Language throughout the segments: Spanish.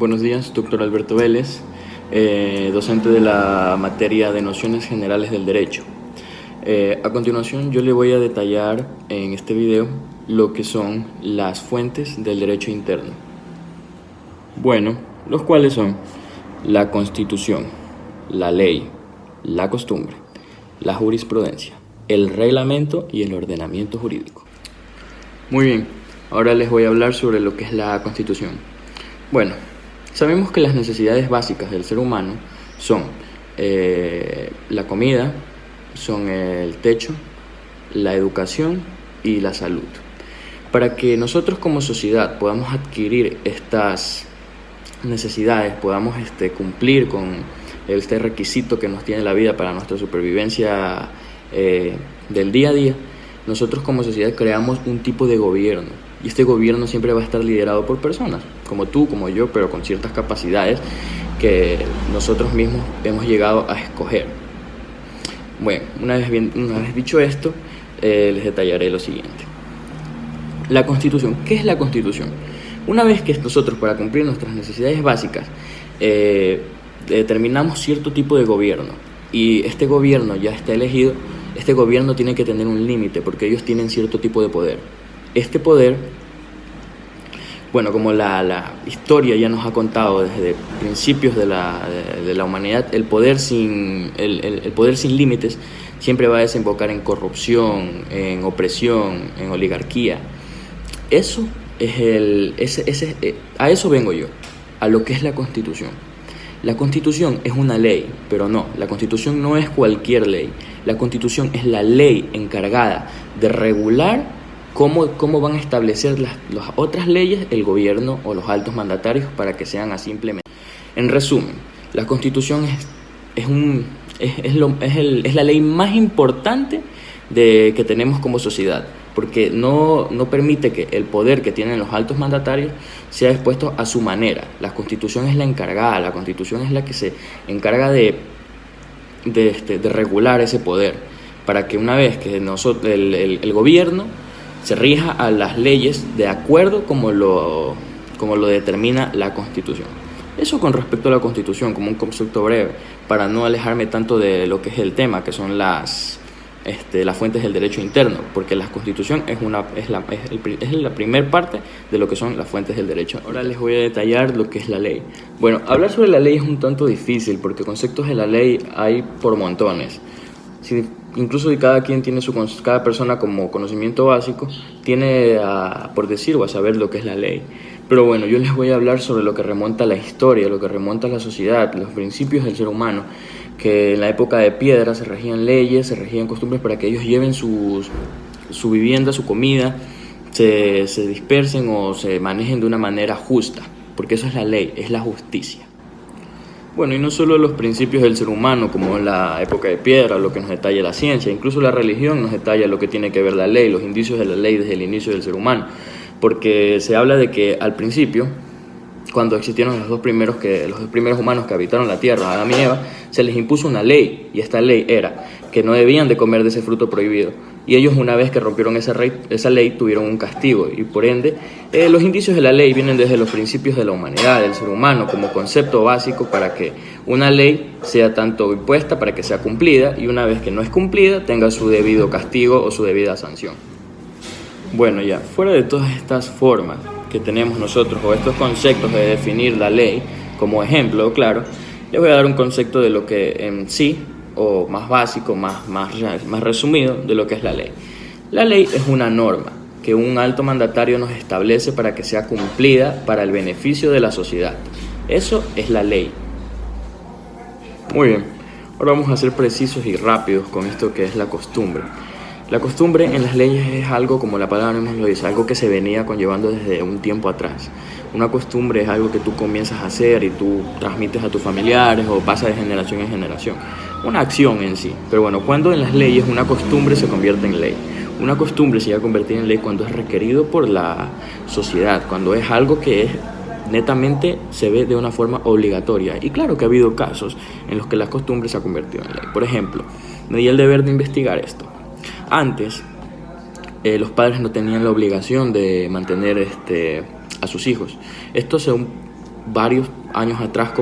Buenos días, doctor Alberto Vélez, docente de la materia de Nociones Generales del Derecho. A continuación yo le voy a detallar en este video lo que son las fuentes del derecho interno. Bueno, los cuales son la Constitución, la ley, la costumbre, la jurisprudencia, el reglamento y el ordenamiento jurídico. Muy bien, ahora les voy a hablar sobre lo que es la Constitución. Bueno, sabemos que las necesidades básicas del ser humano son la comida, son el techo, la educación y la salud. Para que nosotros como sociedad podamos adquirir estas necesidades, podamos cumplir con este requisito que nos tiene la vida para nuestra supervivencia del día a día, nosotros como sociedad creamos un tipo de gobierno, y este gobierno siempre va a estar liderado por personas, como tú, como yo, pero con ciertas capacidades que nosotros mismos hemos llegado a escoger. Bueno, una vez dicho esto, les detallaré lo siguiente. La Constitución. ¿Qué es la Constitución? Una vez que nosotros, para cumplir nuestras necesidades básicas, determinamos cierto tipo de gobierno, y este gobierno ya está elegido, este gobierno tiene que tener un límite, porque ellos tienen cierto tipo de poder. Este poder, bueno, como la historia ya nos ha contado desde principios de la humanidad, el poder sin límites siempre va a desembocar en corrupción, en opresión, en oligarquía. Eso a eso vengo yo, a lo que es la Constitución. La Constitución es una ley, pero no, la Constitución no es cualquier ley. La Constitución es la ley encargada de regular cómo van a establecer las otras leyes el gobierno o los altos mandatarios para que sean así implementadas. En resumen, la Constitución es la ley más importante que tenemos como sociedad, porque no permite que el poder que tienen los altos mandatarios sea expuesto a su manera. La Constitución es la encargada, la Constitución es la que se encarga de regular ese poder, para que una vez que el gobierno se rija a las leyes de acuerdo como lo determina la Constitución. Eso con respecto a la Constitución, como un concepto breve, para no alejarme tanto de lo que es el tema, que son las fuentes del derecho interno, porque la Constitución es la primer parte de lo que son las fuentes del derecho. Ahora les voy a detallar lo que es la ley. Bueno, hablar sobre la ley es un tanto difícil, porque conceptos de la ley hay por montones. Incluso si cada persona como conocimiento básico tiene por decir o a saber lo que es la ley. Pero bueno, yo les voy a hablar sobre lo que remonta a la historia, lo que remonta a la sociedad, los principios del ser humano, que en la época de piedra se regían leyes, se regían costumbres para que ellos lleven su vivienda, su comida, se dispersen o se manejen de una manera justa, porque eso es la ley, es la justicia. Bueno, y no solo los principios del ser humano, como en la época de piedra, lo que nos detalla la ciencia, incluso la religión nos detalla lo que tiene que ver la ley, los indicios de la ley desde el inicio del ser humano, porque se habla de que al principio, cuando existieron los dos primeros humanos que habitaron la tierra, Adán y Eva, se les impuso una ley, y esta ley era que no debían de comer de ese fruto prohibido. Y ellos, una vez que rompieron esa ley, tuvieron un castigo, y por ende los indicios de la ley vienen desde los principios de la humanidad, del ser humano, como concepto básico para que una ley sea tanto impuesta para que sea cumplida, y una vez que no es cumplida tenga su debido castigo o su debida sanción. Bueno, ya, fuera de todas estas formas que tenemos nosotros, o estos conceptos de definir la ley, como ejemplo, claro, les voy a dar un concepto de lo que en sí, o más básico, más resumido, de lo que es la ley. La ley es una norma que un alto mandatario nos establece para que sea cumplida para el beneficio de la sociedad. Eso es la ley. Muy bien, ahora vamos a ser precisos y rápidos con esto que es la costumbre. La costumbre en las leyes es algo, como la palabra misma lo dice, algo que se venía conllevando desde un tiempo atrás. Una costumbre es algo que tú comienzas a hacer y tú transmites a tus familiares o pasa de generación en generación. Una acción en sí. Pero bueno, cuando en las leyes una costumbre se convierte en ley. Una costumbre se llega a convertir en ley cuando es requerido por la sociedad, cuando es algo que netamente se ve de una forma obligatoria. Y claro que ha habido casos en los que la costumbre se ha convertido en ley. Por ejemplo, me di el deber de investigar esto. Antes, los padres no tenían la obligación de mantener a sus hijos. Esto varios años atrás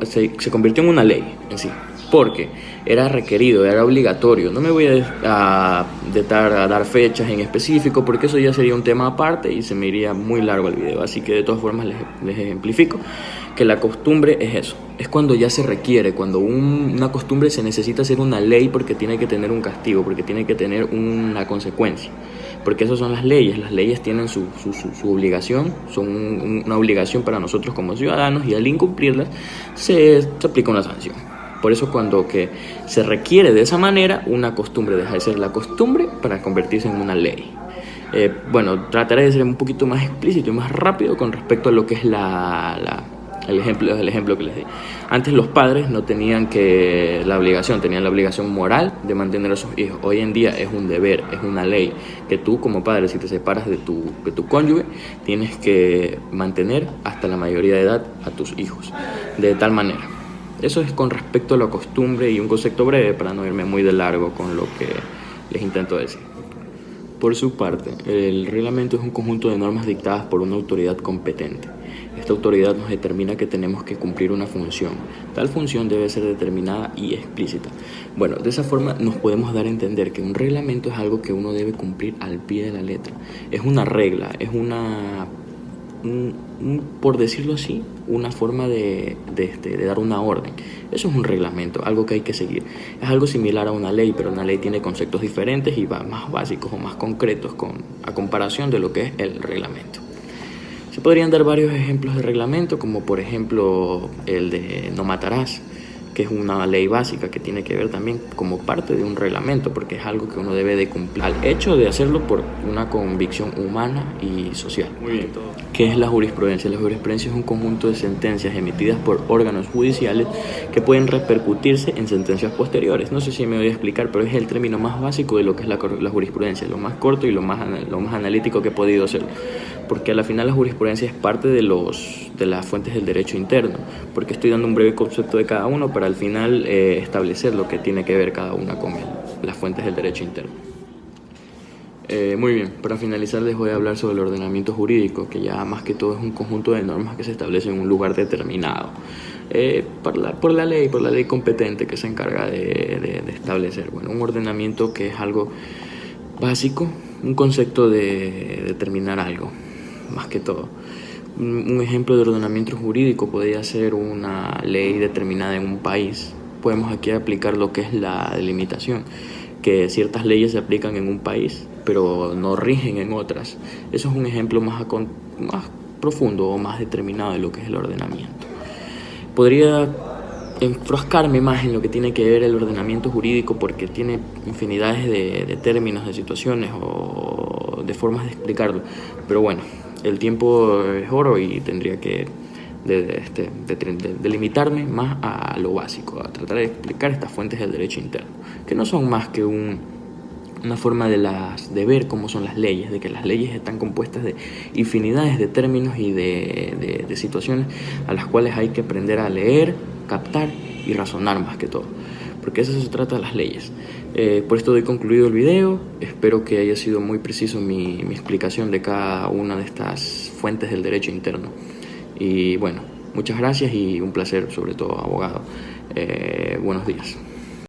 se convirtió en una ley en sí, porque era requerido, era obligatorio. No me voy a dar fechas en específico porque eso ya sería un tema aparte y se me iría muy largo el video, así que de todas formas les ejemplifico que la costumbre es eso, es cuando ya se requiere, cuando una costumbre se necesita hacer una ley porque tiene que tener un castigo, porque tiene que tener una consecuencia, porque esas son las leyes tienen su obligación, son una obligación para nosotros como ciudadanos y al incumplirlas se aplica una sanción. Por eso cuando que se requiere de esa manera, una costumbre deja de ser la costumbre para convertirse en una ley. Bueno, trataré de ser un poquito más explícito y más rápido con respecto a lo que es el ejemplo que les di. Antes los padres no tenían tenían la obligación moral de mantener a sus hijos. Hoy en día es un deber, es una ley que tú como padre, si te separas de tu cónyuge, tienes que mantener hasta la mayoría de edad a tus hijos. De tal manera. Eso es con respecto a la costumbre y un concepto breve para no irme muy de largo con lo que les intento decir. Por su parte, el reglamento es un conjunto de normas dictadas por una autoridad competente. Esta autoridad nos determina que tenemos que cumplir una función. Tal función debe ser determinada y explícita. Bueno, de esa forma nos podemos dar a entender que un reglamento es algo que uno debe cumplir al pie de la letra. Es una regla, es por decirlo así, una forma de dar una orden. Eso es un reglamento, algo que hay que seguir. Es algo similar a una ley, pero una ley tiene conceptos diferentes y va más básicos o más concretos a comparación de lo que es el reglamento. Se podrían dar varios ejemplos de reglamento, como por ejemplo el de no matarás, que es una ley básica que tiene que ver también como parte de un reglamento, porque es algo que uno debe de cumplir al hecho de hacerlo por una convicción humana y social. Muy bien. ¿Qué es la jurisprudencia? La jurisprudencia es un conjunto de sentencias emitidas por órganos judiciales que pueden repercutirse en sentencias posteriores. No sé si me voy a explicar, pero es el término más básico de lo que es la jurisprudencia, lo más corto y lo más analítico que he podido hacer. Porque al final la jurisprudencia es parte de las fuentes del derecho interno, porque estoy dando un breve concepto de cada uno para al final establecer lo que tiene que ver cada una con las fuentes del derecho interno. Muy bien, para finalizar les voy a hablar sobre el ordenamiento jurídico, que ya más que todo es un conjunto de normas que se establecen en un lugar determinado por la ley competente que se encarga de establecer. Bueno, un ordenamiento que es algo básico, un concepto de determinar algo, más que todo. Un ejemplo de ordenamiento jurídico podría ser una ley determinada en un país. Podemos aquí aplicar lo que es la delimitación, que ciertas leyes se aplican en un país, pero no rigen en otras. Eso es un ejemplo más profundo o más determinado de lo que es el ordenamiento. Podría enfrascarme más en lo que tiene que ver el ordenamiento jurídico porque tiene infinidades de términos, de situaciones o de formas de explicarlo. Pero bueno, el tiempo es oro y tendría que delimitarme más a lo básico, a tratar de explicar estas fuentes del derecho interno, que no son más que una forma de ver cómo son las leyes, de que las leyes están compuestas de infinidades de términos y de situaciones a las cuales hay que aprender a leer, captar y razonar más que todo, porque eso se trata de las leyes. Por esto doy concluido el video. Espero que haya sido muy preciso mi explicación de cada una de estas fuentes del derecho interno. Y bueno, muchas gracias y un placer, sobre todo, abogado. Buenos días.